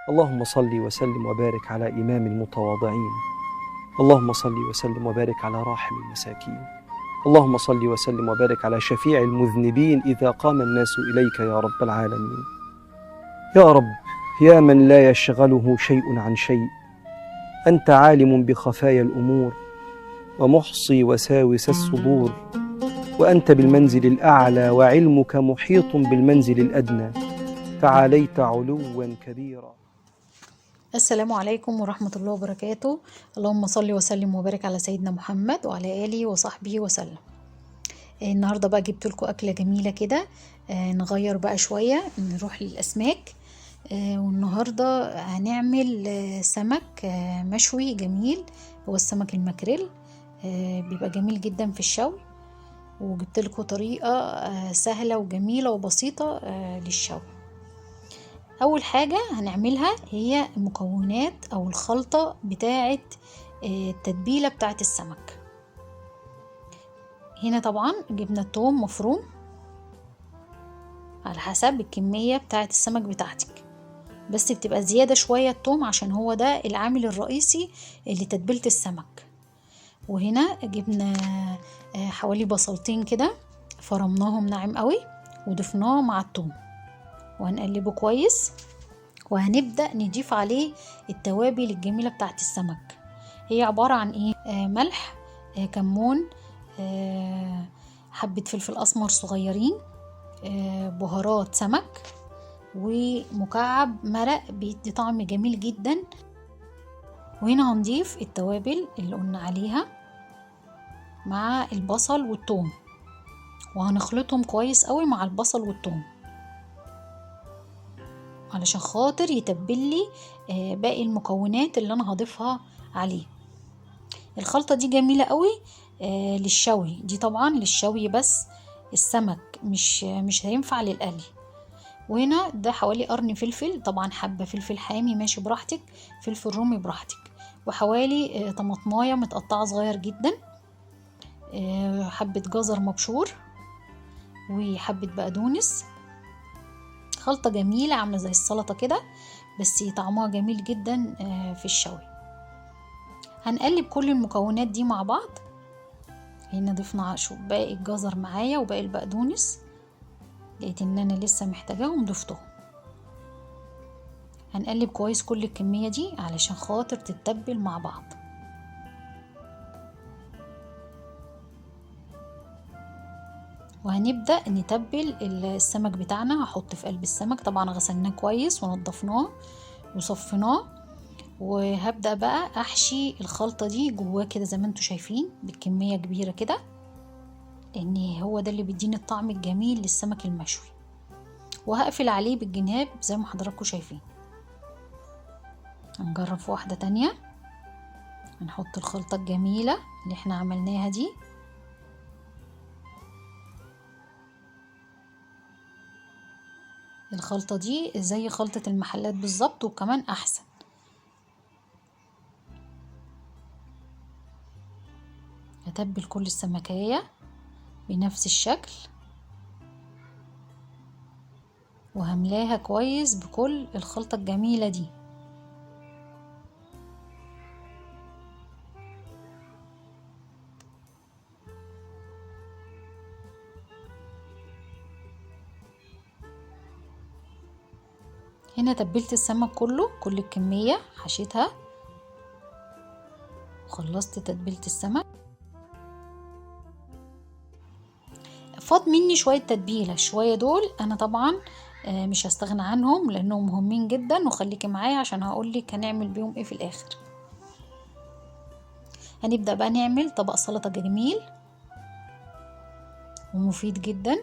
اللهم صل وسلم وبارك على إمام المتواضعين. اللهم صل وسلم وبارك على راحم المساكين. اللهم صل وسلم وبارك على شفيع المذنبين إذا قام الناس إليك يا رب العالمين. يا رب، يا من لا يشغله شيء عن شيء، أنت عالم بخفايا الأمور ومحصي وساوس الصدور، وأنت بالمنزل الأعلى وعلمك محيط بالمنزل الأدنى، تعاليت علوا كبيرا. السلام عليكم ورحمة الله وبركاته. اللهم صل وسلم وبارك على سيدنا محمد وعلى آله وصحبه وسلم. النهاردة بقى جبت لكم أكلة جميلة كده. نغير بقى شوية، نروح للأسماك. والنهاردة هنعمل سمك مشوي جميل، هو السمك المكريل. بيبقى جميل جدا في الشوي، وجبت لكم طريقة سهلة وجميلة وبسيطة للشوي. اول حاجة هنعملها هي المكونات او الخلطة بتاعة التتبيلة بتاعة السمك. هنا طبعا جبنا الثوم مفروم على حسب الكمية بتاعة السمك بتاعتك، بس بتبقى زيادة شوية الثوم عشان هو ده العامل الرئيسي لتتبيلة السمك. وهنا جبنا حوالي بصلتين كده، فرمناهم ناعم قوي وضفناه مع الثوم، وهنقلبه كويس. وهنبدأ نضيف عليه التوابل الجميلة بتاعت السمك. هي عبارة عن ايه؟ ملح، كمون، حبة فلفل أسمر صغيرين، بهارات سمك، ومكعب مرق بيدي طعم جميل جدا. وهنا هنضيف التوابل اللي قلنا عليها مع البصل والثوم، وهنخلطهم كويس قوي مع البصل والثوم علشان خاطر يتبل لي باقي المكونات اللي انا هضيفها عليه. الخلطة دي جميلة قوي للشوي، دي طبعا للشوي بس، السمك مش هينفع للقلي. وهنا ده حوالي قرن فلفل، طبعا حبة فلفل حامي ماشي براحتك، فلفل رومي براحتك، وحوالي طماطمايه متقطعة صغير جدا، حبة جزر مبشور، وحبة بقدونس. خلطة جميلة عاملة زي السلطة كده، بس طعمها جميل جدا في الشوي. هنقلب كل المكونات دي مع بعض. هنا ضفنا باقي الجزر معايا وباقي البقدونس، لقيت ان انا لسه محتاجاهم ضفتهم. هنقلب كويس كل الكمية دي علشان خاطر تتبل مع بعض. وهنبدأ نتبل السمك بتاعنا. هحط في قلب السمك، طبعا غسلناه كويس ونضفناه وصفناه، وهبدأ بقى احشي الخلطة دي جواه كده زي ما انتوا شايفين بكمية كبيرة كده، لان هو ده اللي بيديني الطعم الجميل للسمك المشوي. وهقفل عليه بالجناب زي ما حضراتكم شايفين. هنجرب في واحدة تانية. هنحط الخلطة الجميلة اللي احنا عملناها دي، الخلطة دي زي خلطة المحلات بالظبط وكمان احسن. هتبل كل السمكية بنفس الشكل، وهملاها كويس بكل الخلطة الجميلة دي. هنا تبلت السمك كله، كل الكمية حشيتها وخلصت تتبيلة السمك. فاض مني شوية تتبيلة، شوية دول انا طبعا مش هستغنى عنهم لانهم مهمين جدا، وخليكي معايا عشان هقولك هنعمل بيهم ايه في الاخر. هنبدأ بقى نعمل طبق سلطة جميل ومفيد جدا.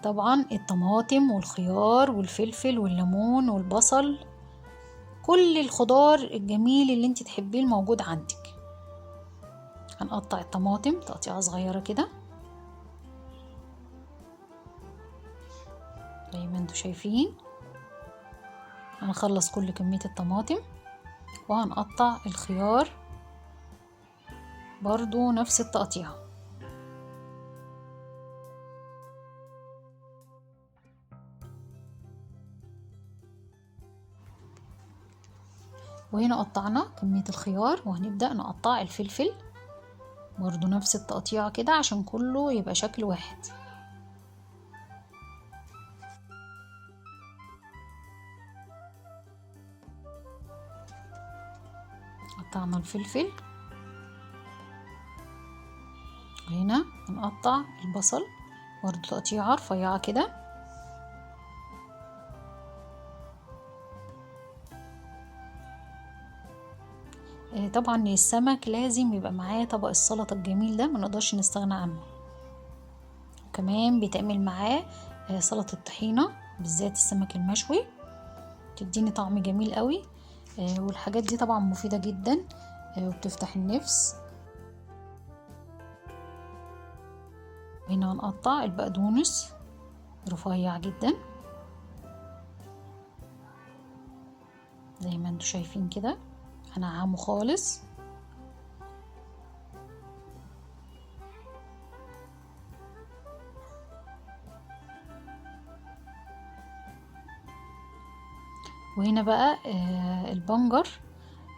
طبعا الطماطم والخيار والفلفل والليمون والبصل، كل الخضار الجميل اللي انت تحبيه الموجود عندك. هنقطع الطماطم تقطيعة صغيرة كده زي ما انتوا شايفين. هنخلص كل كمية الطماطم، وهنقطع الخيار برضو نفس التقطيعة. وهنا قطعنا كمية الخيار، وهنبدأ نقطع الفلفل برضو نفس التقطيعة كده عشان كله يبقى شكل واحد. قطعنا الفلفل، وهنا هنقطع البصل برضو تقطيعة رفيعة كده. طبعا السمك لازم يبقى معاه طبق السلطة الجميل ده، ما نقدرش نستغنى عنه. وكمان بيتعمل معاه سلطة الطحينة، بالذات السمك المشوي تديني طعم جميل قوي. والحاجات دي طبعا مفيدة جدا وبتفتح النفس. هنا هنقطع البقدونس رفيع جدا زي ما انتوا شايفين كده، هنعمه خالص. وهنا بقى البنجر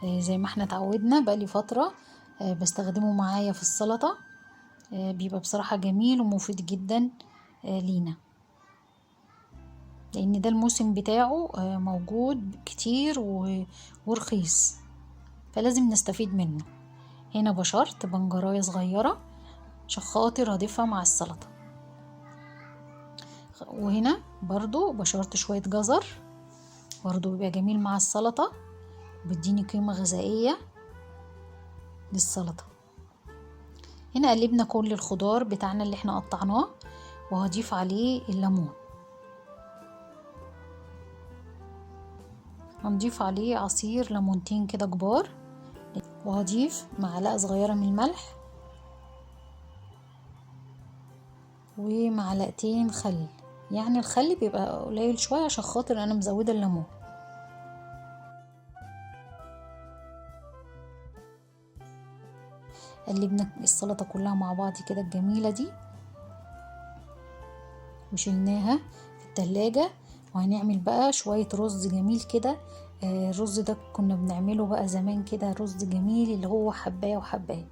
زي ما احنا اتعودنا بقالي فترة بستخدمه معايا في السلطة. بيبقى بصراحة جميل ومفيد جدا لينا، لان ده الموسم بتاعه موجود كتير ورخيص، فلازم نستفيد منه. هنا بشرت بنجراية صغيرة عشان خاطر اضيفها مع السلطة. وهنا برضو بشرت شوية جزر، برضو بيبقى جميل مع السلطة، بيديني قيمة غذائية للسلطة. هنا قلبنا كل الخضار بتاعنا اللي احنا قطعناه، وهضيف عليه الليمون. هنضيف عليه عصير ليمونتين كده كبار، وهضيف معلقة صغيرة من الملح ومعلقتين خل. يعني الخل بيبقى قليل شوية عشان خاطر انا مزودة الليمون. قلبنا السلطة كلها مع بعض كده الجميلة دي، وشلناها في التلاجة. وهنعمل بقى شوية رز جميل كده. الرز ده كنا بنعمله بقى زمان كده، رز جميل اللي هو حباية وحباية.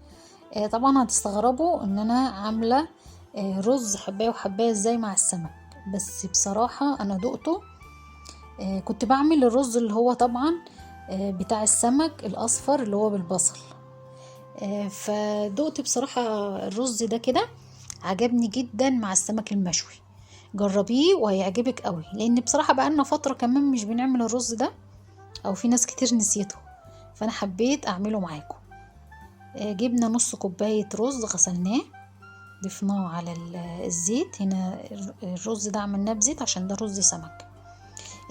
طبعا هتستغربوا ان انا عاملة رز حباية وحباية ازاي مع السمك، بس بصراحة انا دقته. كنت بعمل الرز اللي هو طبعا بتاع السمك الاصفر اللي هو بالبصل. فدقت بصراحة الرز ده كده عجبني جدا مع السمك المشوي. جربيه وهيعجبك قوي، لان بصراحة بقالنا فترة كمان مش بنعمل الرز ده، او في ناس كتير نسيته، فانا حبيت اعمله معاكم. جبنا نص كوباية رز غسلناه، ضفناه على الزيت. هنا الرز ده عملناه بزيت عشان ده رز سمك.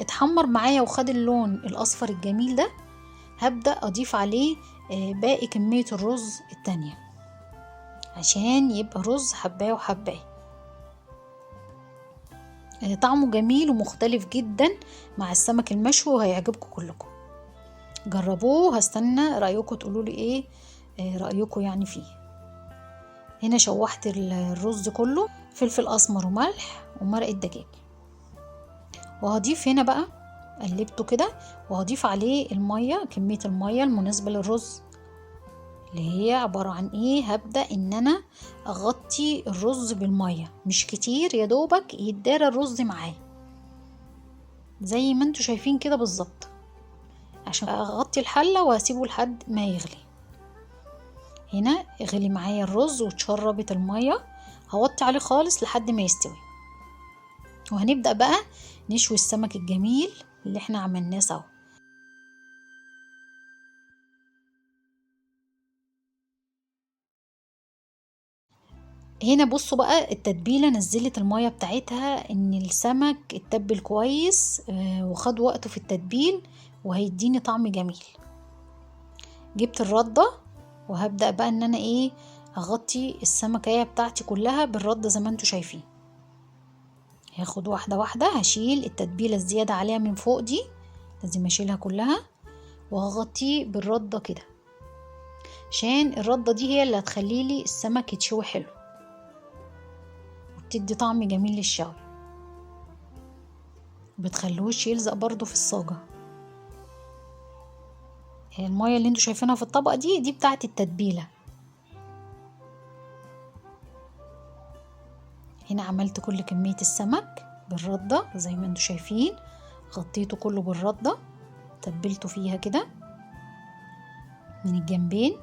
اتحمر معايا وخد اللون الاصفر الجميل ده. هبدأ اضيف عليه باقي كمية الرز التانية عشان يبقى رز حباية وحباية. طعمه جميل ومختلف جدا مع السمك المشوي، وهيعجبكم كلكم. جربوه، هستنى رأيكم تقولولي ايه رأيكم يعني فيه. هنا شوحت الرز كله فلفل اسمر وملح ومرقة دجاج، وهضيف هنا بقى قلبته كده، وهضيف عليه المية، كمية المية المناسبة للرز اللي هي عبارة عن ايه. هبدأ ان انا اغطي الرز بالمية، مش كتير، يا دوبك يتدارى الرز معاه زي ما انتوا شايفين كده بالظبط، عشان اغطي الحلة وهسيبه لحد ما يغلي. هنا يغلي معايا الرز وتشربت المية، هوطي عليه خالص لحد ما يستوي. وهنبدأ بقى نشوي السمك الجميل اللي احنا عملناه سوا. هنا بصوا بقى التتبيلة نزلت المية بتاعتها، ان السمك اتبل كويس وخد وقته في التتبيل، وهيديني طعم جميل. جبت الردة، وهبدأ بقى ان انا ايه اغطي السمكية بتاعتي كلها بالردة زي ما انتوا شايفين. هاخد واحدة واحدة، هشيل التتبيلة الزيادة عليها من فوق دي، لازم اشيلها كلها، وهغطيه بالردة كده، عشان الردة دي هي اللي هتخليلي السمك يتشوي حلو وبتدي طعم جميل للشوي، بتخلوش يلزق برضو في الصاجة. المية اللي انتوا شايفينها في الطبق دي بتاعت التتبيلة. هنا عملت كل كمية السمك بالردة زي ما انتوا شايفين، غطيته كله بالردة، تبلته فيها كده من الجنبين،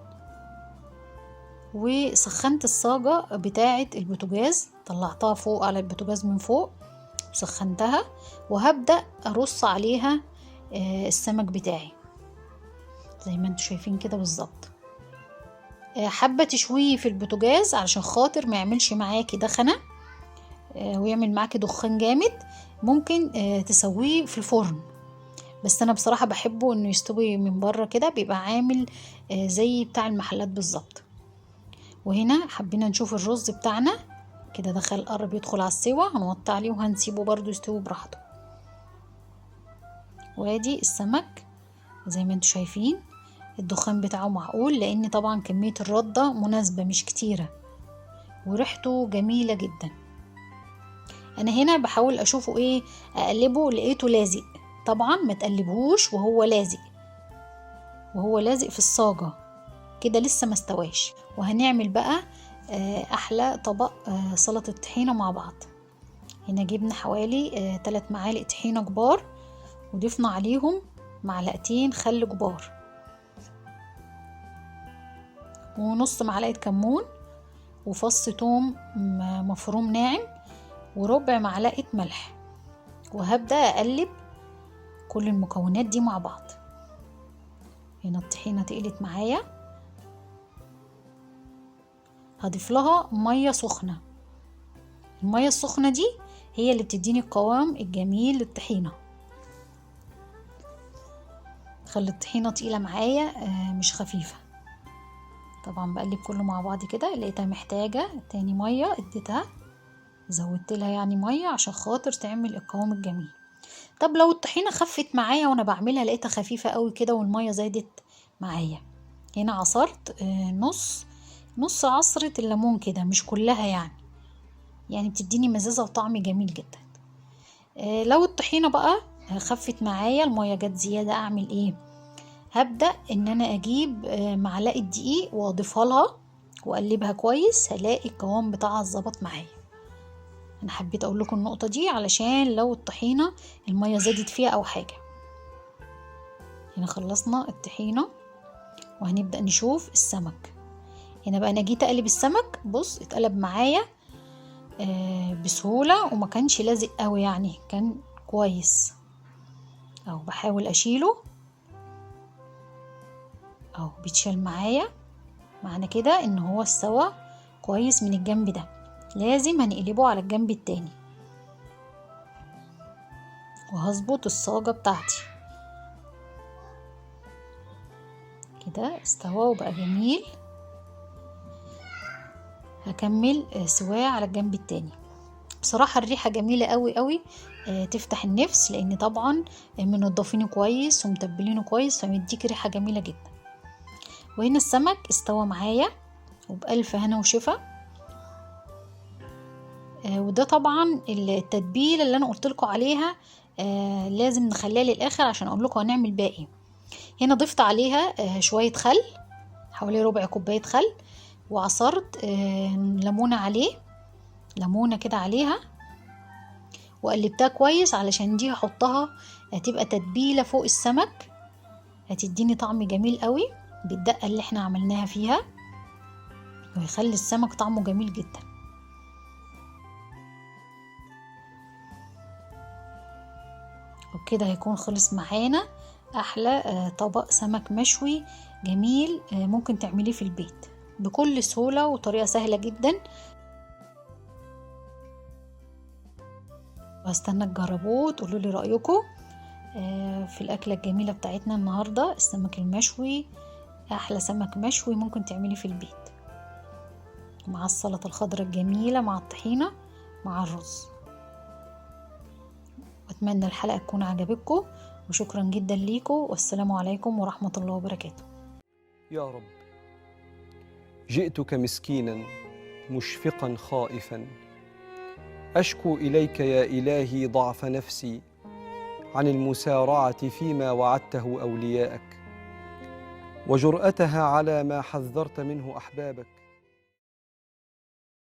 وسخنت الصاجة بتاعة البوتاجاز، طلعتها فوق على البوتاجاز من فوق وسخنتها، وهبدأ أرص عليها السمك بتاعي زي ما انتوا شايفين كده بالظبط. حابة تشويه في البوتاجاز علشان خاطر ما يعملش معاكي دخنة ويعمل معاكي دخان جامد، ممكن تسويه في الفرن، بس انا بصراحة بحبه انه يستوي من بره كده، بيبقى عامل زي بتاع المحلات بالظبط. وهنا حبينا نشوف الرز بتاعنا كده دخل قرب يدخل على السوا، هنوطي عليه وهنسيبه برضو يستوي براحته. وادي السمك زي ما انتوا شايفين الدخان بتاعه معقول، لان طبعا كمية الردة مناسبة مش كتيرة، وريحته جميلة جدا. انا هنا بحاول اشوفه ايه، اقلبه لقيته لازق، طبعا ما تقلبهوش وهو لازق، وهو لازق في الصاجة كده لسه ما استواش. وهنعمل بقى احلى طبق سلطة طحينة مع بعض. هنا جبنا حوالي 3 معالق طحينة كبار، وضفنا عليهم معلقتين خل كبار، ونص معلقة كمون، وفص توم مفروم ناعم، وربع معلقة ملح. وهبدأ أقلب كل المكونات دي مع بعض. هنا الطحينة تقلت معايا، هضيف لها مية سخنة. المية السخنة دي هي اللي بتديني القوام الجميل للطحينة. خلي الطحينة تقيلة معايا مش خفيفة. طبعا بقلب كله مع بعض كده، لقيتها محتاجة تاني مية اديتها، زودت لها يعني مية عشان خاطر تعمل القوام الجميل. طب لو الطحينة خفت معايا وانا بعملها لقيتها خفيفة قوي كده والمية زادت معايا، هنا عصرت نص عصرة الليمون كده، مش كلها يعني بتديني مزازة وطعم جميل جدا. لو الطحينة بقى خفت معايا المية جت زيادة، اعمل ايه؟ هبدأ ان انا اجيب معلقة دقيق واضيفها لها واقلبها كويس، هلاقي القوام بتاعها اتظبط معايا. انا حبيت اقول لكم النقطة دي علشان لو الطحينة المية زادت فيها او حاجة. هنا خلصنا الطحينة وهنبدأ نشوف السمك. هنا بقى انا جيت اقلب السمك، بص اتقلب معايا بسهولة وما كانش لازق قوي، يعني كان كويس. اهو بحاول اشيله اهو بيتشال معايا، معنى كده ان هو استوى كويس من الجنب ده. لازم هنقلبه على الجنب التاني، وهظبط الصاجة بتاعتي كده استوى وبقى جميل. هكمل سواه على الجنب التاني. بصراحة الريحة جميلة قوي قوي، تفتح النفس، لان طبعا منضفينه كويس ومتبلينه كويس، فمديك ريحة جميلة جدا. وهنا السمك استوى معايا وبألف هنا وشفا. وده طبعا التتبيلة اللي انا قلت لكم عليها لازم نخليها للاخر عشان اقول لكم هنعمل باقي. هنا ضفت عليها شوية خل، حوالي ربع كوباية خل، وعصرت ليمونة عليه، ليمونة كده عليها، وقلبتها كويس علشان دي هحطها هتبقى تتبيلة فوق السمك، هتديني طعم جميل قوي بالدقة اللي احنا عملناها فيها، ويخلي السمك طعمه جميل جدا. وبكده هيكون خلص معانا احلى طبق سمك مشوي جميل، ممكن تعمليه في البيت بكل سهولة وطريقة سهلة جدا. وهستنى تجربوه تقولوا لي رأيكم في الأكلة الجميلة بتاعتنا النهاردة، السمك المشوي. أحلى سمك مشوي ممكن تعمليه في البيت مع السلطة الخضراء الجميلة، مع الطحينة، مع الرز. وأتمنى الحلقة تكون عجبتكم، وشكرا جدا ليكم، والسلام عليكم ورحمة الله وبركاته. يا رب، جئتك مسكينا مشفقا خائفا، أشكو إليك يا إلهي ضعف نفسي عن المسارعة فيما وعدته أولياءك. وجرأتها على ما حذرت منه أحبابك.